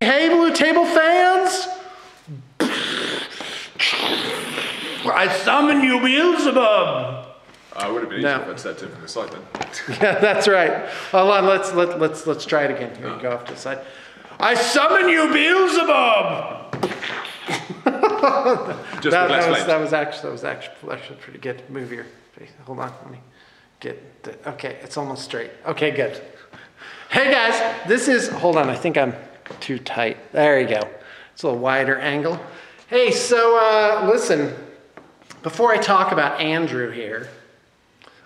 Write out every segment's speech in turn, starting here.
Hey, Blue Table fans! I summon you, Beelzebub! Would have been easier if I'd stepped in from the side then. Yeah, that's right. Hold on, let's try it again. Here, you go off to the side. I summon you, Beelzebub! That was actually pretty good. Move your face. Hold on, let me get the, okay, it's almost straight. Okay, good. Hey guys, this is, hold on, I think I'm too tight. There you go. It's a little wider angle. Hey, so listen, before I talk about Andrew here,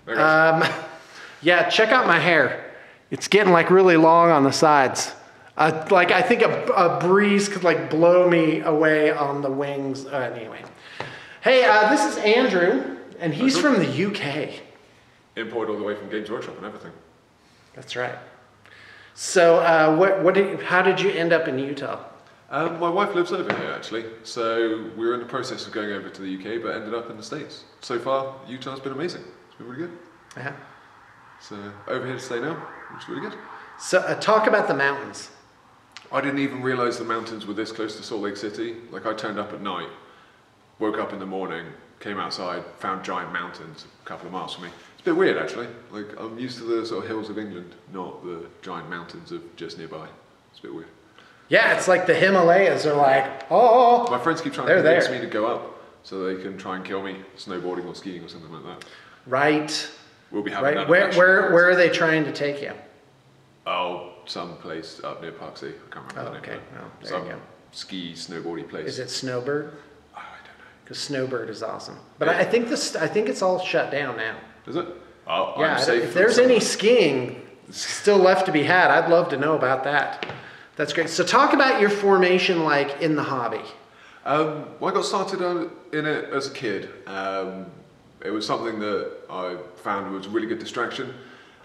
yeah, check out my hair. It's getting like really long on the sides. Like I think a breeze could like blow me away on the wings. Anyway, hey, this is Andrew, and he's from the UK. Imported all the way from Games Workshop and everything. That's right. So, how did you end up in Utah? My wife lives over here actually, so we were in the process of going over to the UK, but ended up in the States. So far, Utah's been amazing. It's been really good. Yeah. So over here to stay now, which is really good. So, talk about the mountains. I didn't even realise the mountains were this close to Salt Lake City. Like I turned up at night, woke up in the morning, came outside, found giant mountains a couple of miles from me. It's a bit weird actually. Like I'm used to the sort of hills of England, not the giant mountains of just nearby. It's a bit weird. Yeah, it's like the Himalayas are like, oh. My friends keep trying to convince me to go up so they can try and kill me snowboarding or skiing or something like that. Right. We'll be having that. Where are they trying to take you? Oh, some place up near Parksea. I can't remember the name. Okay. Well, there some you go. ski snowboardy place. Is it Snowbird? Oh, I don't know. Because Snowbird is awesome, but yeah. I think it's all shut down now. Is it? Oh, yeah. I'm safe if there's any skiing still left to be had, I'd love to know about that. That's great. So talk about your formation like in the hobby. Well, I got started in it as a kid. It was something that I found was a really good distraction.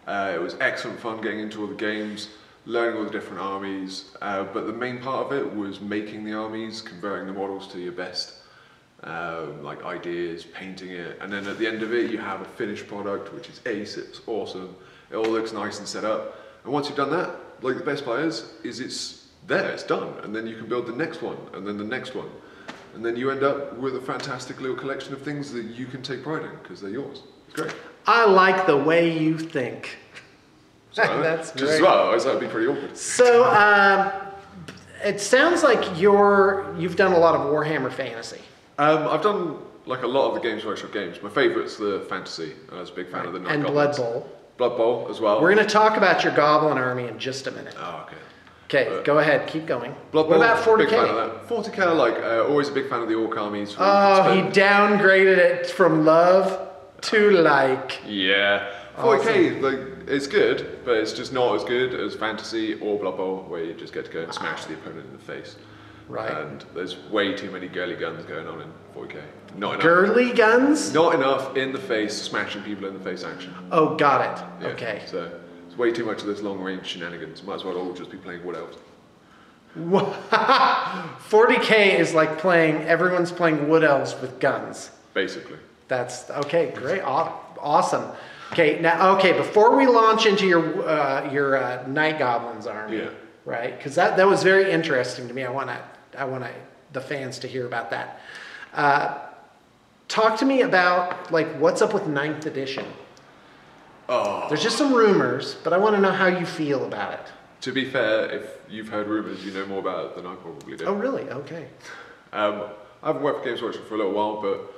It was excellent fun getting into all the games, learning all the different armies, but the main part of it was making the armies, converting the models to your best like ideas, painting it, and then at the end of it you have a finished product which is ace, it's awesome, it all looks nice and set up, and once you've done that, like the best part is it's there, it's done, and then you can build the next one, and then the next one, and then you end up with a fantastic little collection of things that you can take pride in because they're yours. It's great. I like the way you think. So, that's great. Just as well, that would be pretty awkward. So it sounds like you've done a lot of Warhammer Fantasy. I've done like a lot of the Games Workshop games. My favourite's the Fantasy. I was a big fan of the Night and Goblins. Blood Bowl. Blood Bowl as well. We're going to talk about your Goblin army in just a minute. Oh, okay. Okay, go ahead, keep going. Blood what Bowl, about 40K? Big fan of that. 40K, like always a big fan of the Orc armies. Oh, he downgraded it from love to like. Yeah. 40K, like it's good, but it's just not as good as Fantasy or Blood Bowl, where you just get to go and smash the opponent in the face. Right. And there's way too many girly guns going on in 40K. Not enough. Girly guns? Not enough in the face, smashing people in the face action. Oh, got it. Yeah, okay. So it's way too much of this long range shenanigans. Might as well all just be playing Wood Elves. 40K is like everyone's playing Wood Elves with guns. Basically. That's, okay, great, awesome. Okay, now, before we launch into your Night Goblins army, yeah. Right? Because that was very interesting to me. I want the fans to hear about that. Talk to me about like what's up with 9th edition. Oh. There's just some rumors, but I want to know how you feel about it. To be fair, if you've heard rumors, you know more about it than I probably do. Oh, really? Okay. I haven't worked for Games Workshop for a little while, but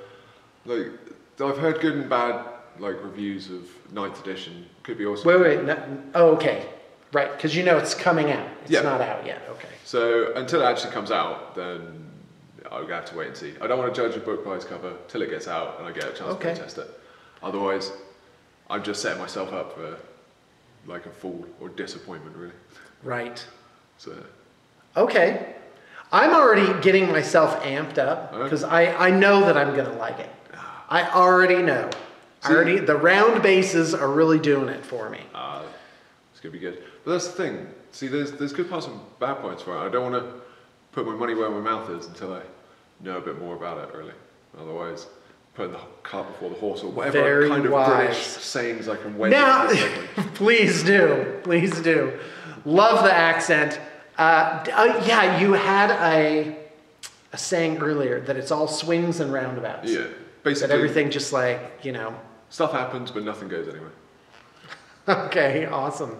like I've heard good and bad like reviews of 9th edition. Could be awesome. Wait. No, oh, okay. Right, because you know it's coming out. It's not out yet. Okay. So until it actually comes out, then I'll have to wait and see. I don't want to judge a book by its cover till it gets out and I get a chance to test it. Otherwise, I'm just setting myself up for like a fall or disappointment, really. Right. So. Okay. I'm already getting myself amped up because I know that I'm going to like it. I already know. The round bases are really doing it for me. It's going to be good. But that's the thing. See, there's good parts and bad points for it. I don't want to put my money where my mouth is until I know a bit more about it, really. Otherwise, putting the cart before the horse or whatever Very kind of wise. British sayings I can wave. Now, please do. Love the accent. Yeah, you had a saying earlier that it's all swings and roundabouts. Yeah, basically. That everything just like, Stuff happens, but nothing goes anywhere. Okay, awesome.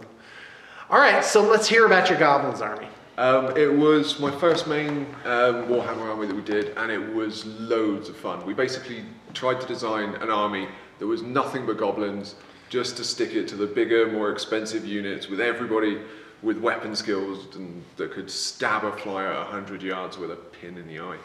All right, so let's hear about your Goblins army. It was my first main Warhammer army that we did, and it was loads of fun. We basically tried to design an army that was nothing but goblins, just to stick it to the bigger, more expensive units with everybody with weapon skills and that could stab a flyer at 100 yards with a pin in the eye.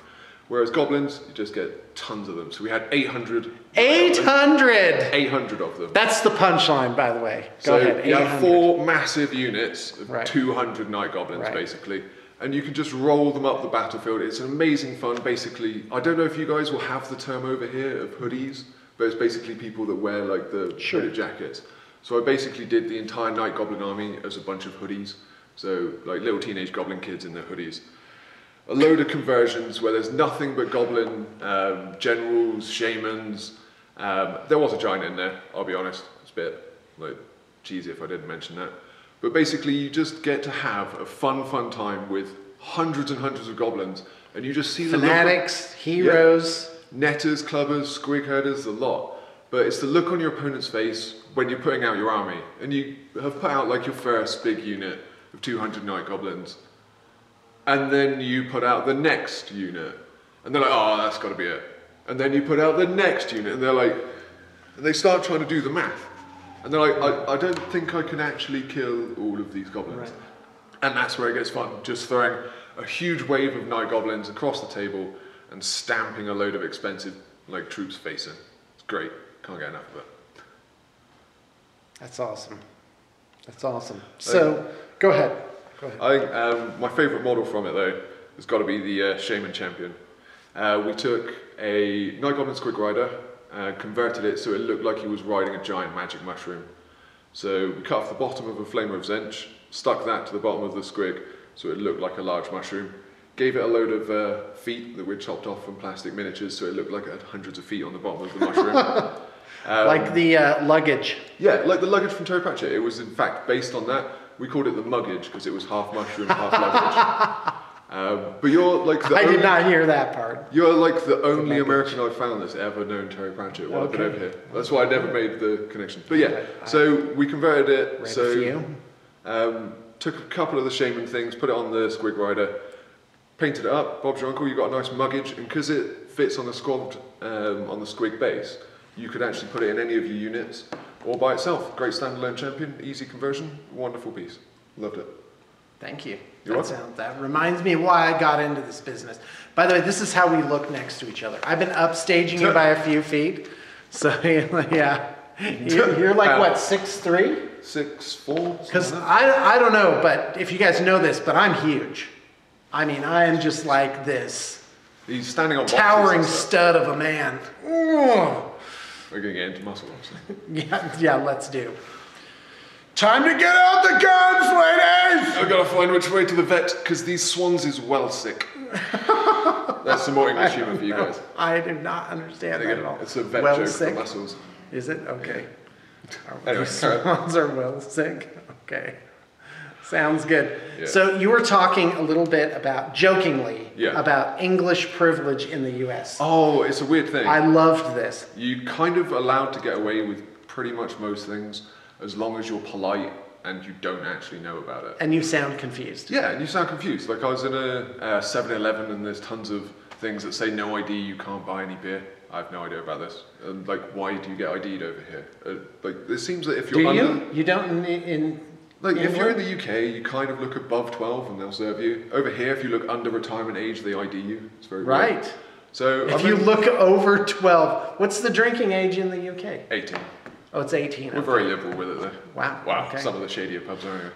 Whereas goblins, you just get tons of them. So we had 800. 800! 800 of them. That's the punchline, by the way. Go ahead, you have 4 massive units of Right. 200 night goblins, Right. basically. And you can just roll them up the battlefield. It's an amazing fun, basically. I don't know if you guys will have the term over here of hoodies, but it's basically people that wear like the hooded jackets. So I basically did the entire night goblin army as a bunch of hoodies. So like little teenage goblin kids in their hoodies. A load of conversions where there's nothing but goblin generals, shamans. There was a giant in there, I'll be honest. It's a bit like cheesy if I didn't mention that. But basically you just get to have a fun time with hundreds and hundreds of goblins, and you just see the fanatics, heroes. Yeah, netters, clubbers, squig herders, a lot. But it's the look on your opponent's face when you're putting out your army, and you have put out like your first big unit of 200 night goblins, and then you put out the next unit, and they're like, oh, that's got to be it. And then you put out the next unit, and they're like, and they start trying to do the math. And they're like, I don't think I can actually kill all of these goblins. Right. And that's where it gets fun, just throwing a huge wave of night goblins across the table and stamping a load of expensive like troops facing. It's great, can't get enough of it. That's awesome. That's awesome. So, go ahead. I think my favourite model from it though has got to be the Shaman Champion. We took a Night Goblin Squig Rider, converted it so it looked like he was riding a giant magic mushroom. So we cut off the bottom of a Flamer of Zench, stuck that to the bottom of the squig so it looked like a large mushroom, gave it a load of feet that we'd chopped off from plastic miniatures so it looked like it had hundreds of feet on the bottom of the mushroom. Like the luggage. Yeah, like the luggage from Terry Pratchett. It was in fact based on that. We called it the muggage because it was half mushroom, half luggage. But you're like the I did not hear that part. You're like the only American I've found that's ever known Terry Pratchett while I've been over here. That's why I never made the connection. But yeah, so we converted it. Took a couple of the shaman things, put it on the Squig Rider, painted it up. Bob's your uncle. You got a nice muggage, and because it fits on the squad on the Squig base, you could actually put it in any of your units or by itself. Great standalone champion, easy conversion, wonderful piece. Loved it. Thank you. You're welcome. That reminds me why I got into this business. By the way, this is how we look next to each other. I've been upstaging you by a few feet. So, yeah. You're like, what, 6'3"? 6'4"? Because I don't know, but if you guys know this, but I'm huge. I mean, I am just like this. He's standing on boxes towering stud of a man. Ugh. We're going to get into muscle, obviously. Yeah, let's do. Time to get out the guns, ladies! I've got to find which way to the vet, because these swans is well sick. That's some more English humour for you guys. I do not understand that at all. It's a vet well joke sick? for muscles. Is it? Okay. Anyway, swans are well sick. Okay. Sounds good. Yeah. So you were talking a little bit about, jokingly, about English privilege in the US. Oh, it's a weird thing. I loved this. You kind of allowed to get away with pretty much most things as long as you're polite and you don't actually know about it. And you sound confused. Yeah, and you sound confused. Like I was in a 7-Eleven and there's tons of things that say no ID, you can't buy any beer. I have no idea about this. And like, why do you get ID'd over here? Like, it seems that if you're You don't in like, if you're in the UK, you kind of look above 12 and they'll serve you. Over here, if you look under retirement age, they ID you. It's very right. weird. So if you look over 12, what's the drinking age in the UK? 18. Oh, it's 18. We're very liberal with it though. Wow. Wow. Okay. Some of the shadier pubs are anyway.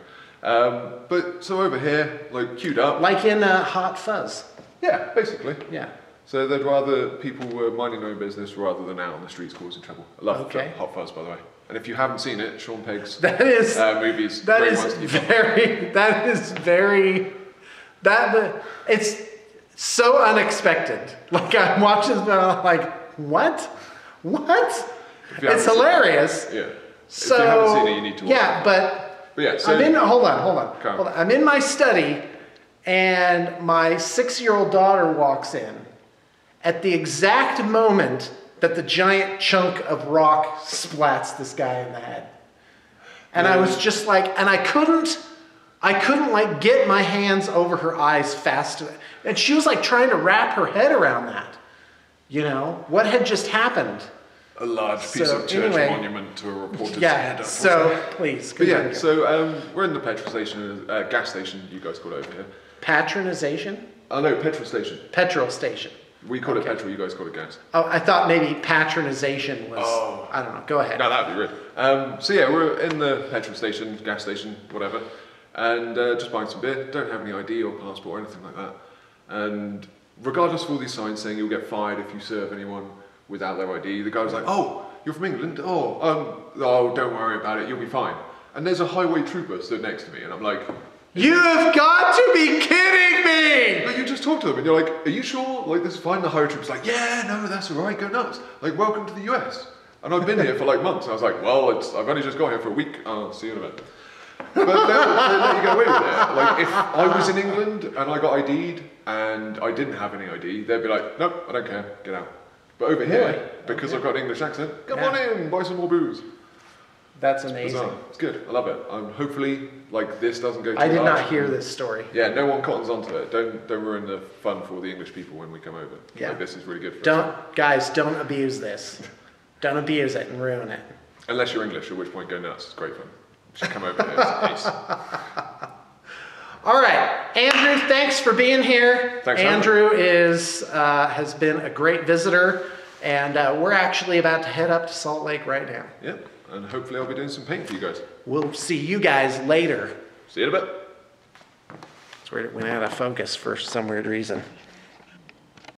But so over here, like queued up. Like in Hot Fuzz. Yeah, basically. Yeah. So they'd rather people were minding their own business rather than out on the streets causing trouble. I love Hot Fuzz, by the way. And if you haven't seen it, Sean Pegg's movies. It's so unexpected. Like I'm watching this, I'm like, what? It's hilarious. Yeah. So, if you haven't seen it, you need to watch it. But yeah, so hold on. I'm in my study and my 6-year-old daughter walks in at the exact moment that the giant chunk of rock splats this guy in the head. And I was just like, and I couldn't like get my hands over her eyes fast enough. And she was like trying to wrap her head around that. You know, what had just happened? A large piece of church monument to a reporter's head. So please continue. But yeah, so we're in the petrol station, gas station, you guys call it over here. Patronization? Oh no, petrol station. Petrol station. We call it petrol, you guys call it gas. Oh, I thought maybe patronization was, I don't know, go ahead. No, that'd be weird. So yeah, we're in the petrol station, gas station, whatever, and just buying some beer, don't have any ID or passport or anything like that. And regardless of all these signs saying you'll get fined if you serve anyone without their ID, the guy was like, oh, you're from England? Oh, don't worry about it, you'll be fine. And there's a highway trooper stood next to me, and I'm like, you've got to be kidding me! But you just talk to them, and you're like, are you sure? Like, this is fine. The highway trooper's like, yeah, no, that's all right, go nuts. Like, welcome to the US. And I've been here for like months, and I was like, well, I've only just got here for a week, I'll see you in a bit. But they'll let you get away with it. Like, if I was in England and I got ID'd and I didn't have any ID, they'd be like, nope, I don't care, get out. But over here, because I've got an English accent, come on in, buy some more booze. That's amazing. Bizarre. It's good, I love it. Hopefully, like, this doesn't go too I did large. not hear this story. Yeah, no one cottons onto it. Don't ruin the fun for all the English people when we come over. Yeah. Like, this is really good for us. Guys, don't abuse this. Don't abuse it and ruin it. Unless you're English, at which point go nuts. It's great fun. You should come over here. It's ace. All right, Andrew, thanks for being here. Thanks, Andrew has been a great visitor, and we're actually about to head up to Salt Lake right now. Yep, and hopefully I'll be doing some paint for you guys. We'll see you guys later. See you in a bit. That's where it went out of focus for some weird reason.